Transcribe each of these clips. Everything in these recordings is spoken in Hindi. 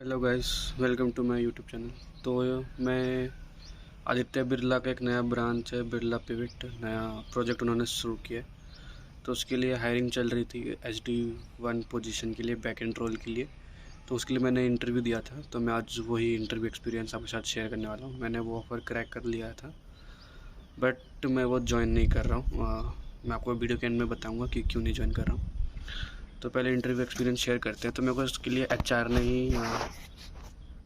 Hello guys, welcome to my YouTube channel. तो मैं आदित्य बिरला का एक नया ब्रांच है, बिरला पिविट, नया प्रोजेक्ट उन्होंने शुरू किया है। तो उसके लिए हायरिंग चल रही थी SD1 पोजीशन के लिए, बैक एंड रोल के लिए। तो उसके लिए मैंने इंटरव्यू दिया था। तो मैं आज वही इंटरव्यू एक्सपीरियंस आपके साथ शेयर करने वाला हूँ। मैंने वो ऑफ़र क्रैक कर लिया था, बट मैं वो ज्वाइन नहीं कर रहा हूँ। मैं आपको वीडियो के एंड में बताऊँगा कि क्यों नहीं ज्वाइन कर रहा हूँ। तो पहले इंटरव्यू एक्सपीरियंस शेयर करते हैं। तो मेरे को इसके लिए HR ने ही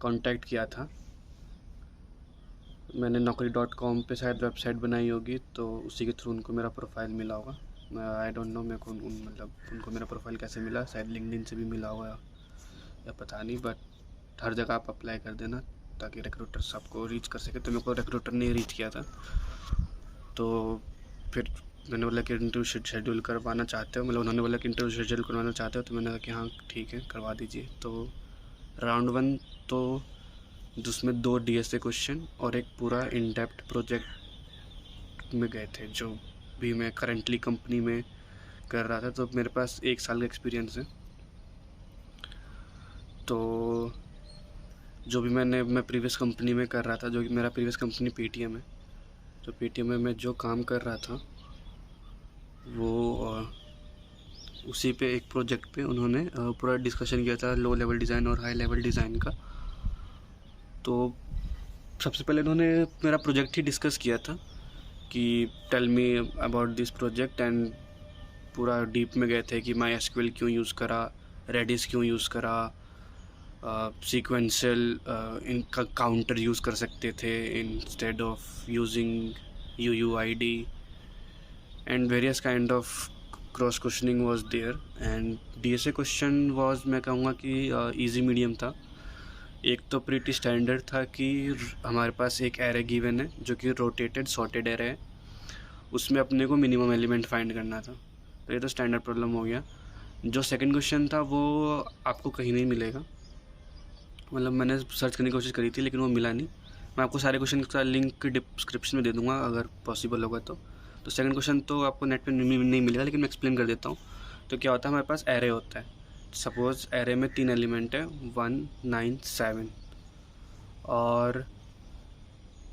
कांटेक्ट किया था। मैंने naukri.com पे शायद वेबसाइट बनाई होगी, तो उसी के थ्रू उनको मेरा प्रोफाइल मिला होगा। आई डोंट नो मेरे को उनको मेरा प्रोफाइल कैसे मिला, शायद लिंक्डइन से भी मिला होगा या पता नहीं। बट हर जगह आप अप्लाई कर देना ताकि रिक्रूटर्स आपको रीच कर सके। तो मेरे को रिक्रूटर ने रीच किया था। तो फिर मैंने बोला कि इंटरव्यू शेड्यूल करवाना चाहते हो, मतलब उन्होंने बोला कि इंटरव्यू शेड्यूल करवाना चाहते हो। तो मैंने कहा कि हाँ ठीक है, करवा दीजिए। तो राउंड 1 तो जिसमें 2 DSA क्वेश्चन और एक पूरा इन डेप्थ प्रोजेक्ट में गए थे, जो भी मैं करंटली कंपनी में कर रहा था। तो मेरे पास 1 साल का एक्सपीरियंस है। तो जो भी मैं प्रीवियस कंपनी में कर रहा था, जो कि मेरा प्रीवियस कंपनी पेटीएम है, तो पेटीएम में मैं जो काम कर रहा था वो उसी पे एक प्रोजेक्ट पे उन्होंने पूरा डिस्कशन किया था, लो लेवल डिज़ाइन और हाई लेवल डिज़ाइन का। तो सबसे पहले उन्होंने मेरा प्रोजेक्ट ही डिस्कस किया था कि tell me about this project, and पूरा डीप में गए थे कि MySQL क्यों यूज़ करा, रेडिस क्यों यूज़ करा, सीक्वेंशियल इनका काउंटर यूज़ कर सकते थे instead of using UUID, and various kind of cross questioning was there. And DSA question was, मैं कहूँगा कि इजी मीडियम था। एक तो प्रीटी स्टैंडर्ड था कि हमारे पास एक एरे गिवन है जो कि रोटेटेड सॉर्टेड एरे है, उसमें अपने को मिनिमम एलिमेंट फाइंड करना था। तो ये तो स्टैंडर्ड प्रॉब्लम हो गया। जो सेकंड क्वेश्चन था वो आपको कहीं नहीं मिलेगा, मतलब मैंने सर्च करने की कोशिश करी थी लेकिन वो मिला नहीं। मैं आपको सारे क्वेश्चन का लिंक डिस्क्रिप्शन में दे दूँगा अगर पॉसिबल होगा तो सेकंड क्वेश्चन तो आपको नेट पे नहीं मिलेगा, लेकिन मैं एक्सप्लेन कर देता हूँ। तो क्या होता है, हमारे पास एरे होता है। सपोज़ एरे में 3 एलिमेंट है, 1, 9, 7, और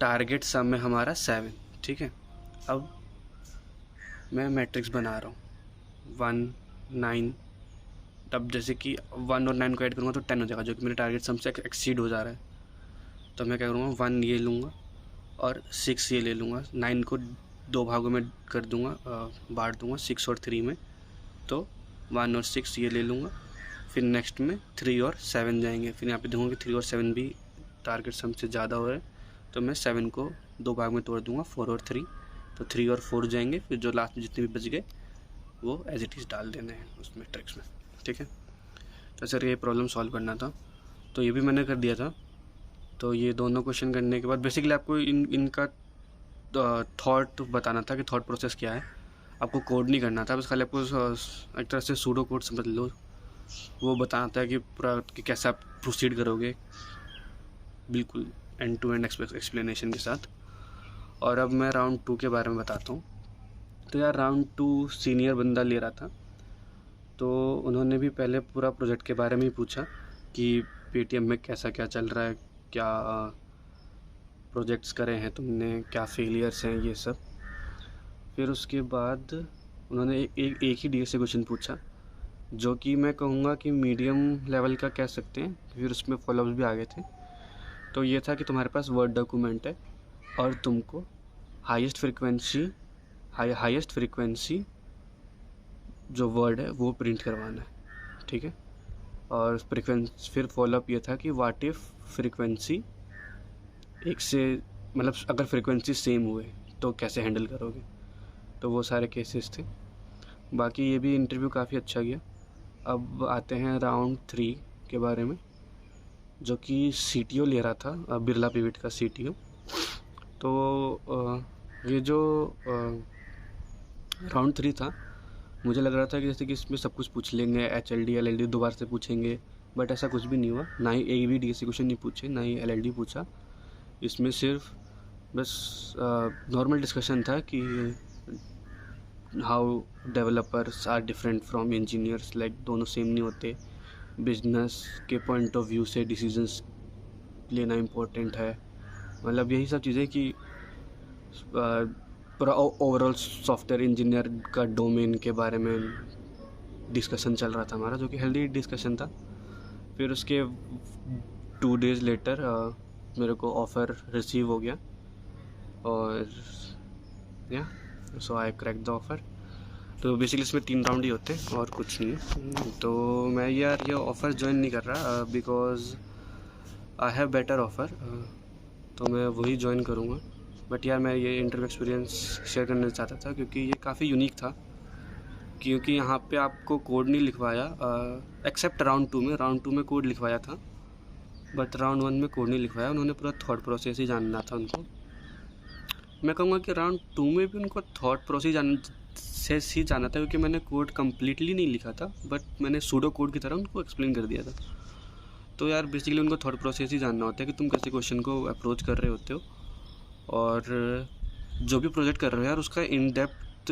टारगेट सम है हमारा 7। ठीक है, अब मैं मैट्रिक्स बना रहा हूँ 1, 9। तब जैसे कि 1 और 9 को ऐड करूँगा तो 10 हो जाएगा, जो कि मेरे टारगेट सम से एक्सीड हो जा रहा है। तो मैं क्या करूँगा, 1 ये लूँगा और 6 ये ले लूँगा। 9 को 2 भागों में कर दूँगा, बांट दूँगा 6 और 3 में। तो 1 और 6 ये ले लूँगा। फिर नेक्स्ट में 3 और 7 जाएंगे। फिर यहाँ पे देखूँगा कि 3 और 7 भी टारगेट सम से ज़्यादा हो रहा है, तो मैं 7 को 2 भाग में तोड़ दूँगा, 4 और 3। तो 3 और 4 जाएंगे। फिर जो लास्ट में जितने भी बच गए वो एज इट इज़ डाल देने हैं उस मैट्रिक्स में। ठीक है, तो सर ये प्रॉब्लम सॉल्व करना था, तो ये भी मैंने कर दिया था। तो ये दोनों क्वेश्चन करने के बाद बेसिकली आपको इनका थॉट बताना था कि थॉट प्रोसेस क्या है। आपको कोड नहीं करना था, बस खाली आपको एक तरह से सूडो कोड समझ लो, वो बताना था कि पूरा कि कैसे आप प्रोसीड करोगे, बिल्कुल एंड टू एंड एक्सप्लेनेशन के साथ। और अब मैं राउंड 2 के बारे में बताता हूँ। तो यार राउंड 2 सीनियर बंदा ले रहा था, तो उन्होंने भी पहले पूरा प्रोजेक्ट के बारे में ही पूछा कि पेटीएम में कैसा क्या चल रहा है, क्या प्रोजेक्ट्स करे हैं तुमने, क्या फेलियर्स हैं, ये सब। फिर उसके बाद उन्होंने एक ही DSA क्वेश्चन पूछा, जो कि मैं कहूँगा कि मीडियम लेवल का कह सकते हैं। फिर उसमें फॉलोअप्स भी आ गए थे। तो ये था कि तुम्हारे पास वर्ड डॉक्यूमेंट है और तुमको हाईएस्ट फ्रीक्वेंसी जो वर्ड है वो प्रिंट करवाना है। ठीक है, और फिर फॉलोअप ये था कि व्हाट इफ़ फ्रीक्वेंसी एक से, मतलब अगर फ्रीक्वेंसी सेम हुए तो कैसे हैंडल करोगे। तो वो सारे केसेस थे। बाकी ये भी इंटरव्यू काफ़ी अच्छा गया। अब आते हैं राउंड 3 के बारे में, जो कि CTO ले रहा था, बिरला पिविट का CTO। तो ये जो राउंड 3 था, मुझे लग रहा था कि जैसे कि इसमें सब कुछ पूछ लेंगे, HLD LLD दोबारा से पूछेंगे, बट ऐसा कुछ भी नहीं हुआ। ना ही एक भी DSA क्वेश्चन नहीं पूछे, ना ही LLD पूछा। इसमें सिर्फ बस नॉर्मल डिस्कशन था कि how developers are different from engineers, like दोनों सेम नहीं होते, बिजनेस के पॉइंट ऑफ व्यू से डिसीजंस लेना इम्पोर्टेंट है, मतलब यही सब चीज़ें कि पूरा ओवरऑल सॉफ्टवेयर इंजीनियर का डोमेन के बारे में डिस्कशन चल रहा था हमारा, जो कि हेल्दी डिस्कशन था। फिर उसके 2 days लेटर मेरे को ऑफ़र रिसीव हो गया और या सो आई क्रैक द ऑफ़र। तो बेसिकली इसमें 3 राउंड ही होते हैं और कुछ नहीं। तो मैं यार ये ऑफ़र ज्वाइन नहीं कर रहा because I have better offer, तो मैं वही ज्वाइन करूँगा। बट यार मैं ये इंटरव्यू एक्सपीरियंस शेयर करना चाहता था क्योंकि ये काफ़ी यूनिक था, क्योंकि यहाँ पे आपको कोड नहीं लिखवाया एक्सेप्ट राउंड 2 में कोड लिखवाया था, बट राउंड 1 में कोड नहीं लिखवाया। उन्होंने पूरा थॉट प्रोसेस ही जानना था उनको। मैं कहूँगा कि राउंड 2 में भी उनको थॉट प्रोसेस ही जानना था, क्योंकि मैंने कोड कम्प्लीटली नहीं लिखा था, बट मैंने सूडो कोड की तरह उनको एक्सप्लेन कर दिया था। तो यार बेसिकली उनको थॉट प्रोसेस ही जानना होता है कि तुम कैसे क्वेश्चन को अप्रोच कर रहे होते हो, और जो भी प्रोजेक्ट कर रहे हो यार उसका इन डेप्थ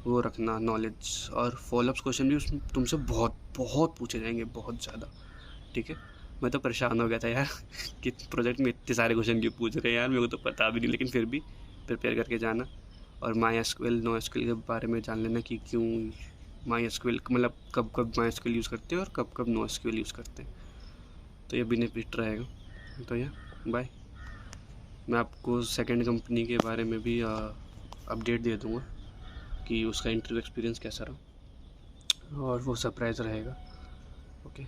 वो रखना नॉलेज, और फॉलोअप्स क्वेश्चन भी उसमें तुमसे बहुत बहुत पूछे जाएंगे, बहुत ज़्यादा। ठीक है, मैं तो परेशान हो गया था यार कि प्रोजेक्ट में इतने सारे क्वेश्चन क्यों पूछ रहे हैं यार, मेरे को तो पता भी नहीं, लेकिन फिर भी प्रिपेयर करके जाना और माई एसक्यूएल नो एसक्यूएल के बारे में जान लेना कि क्यों माई एसक्यूएल, मतलब कब कब माई एसक्यूएल यूज़ करते हैं और कब कब नो एसक्यूएल यूज़ करते हैं। तो ये बेनिफिट रहेगा। तो या बाय, मैं आपको सेकंड कंपनी के बारे में भी अपडेट दे दूँगा कि उसका इंटरव्यू एक्सपीरियंस कैसा रहा, और वो सरप्राइज़ रहेगा। ओके।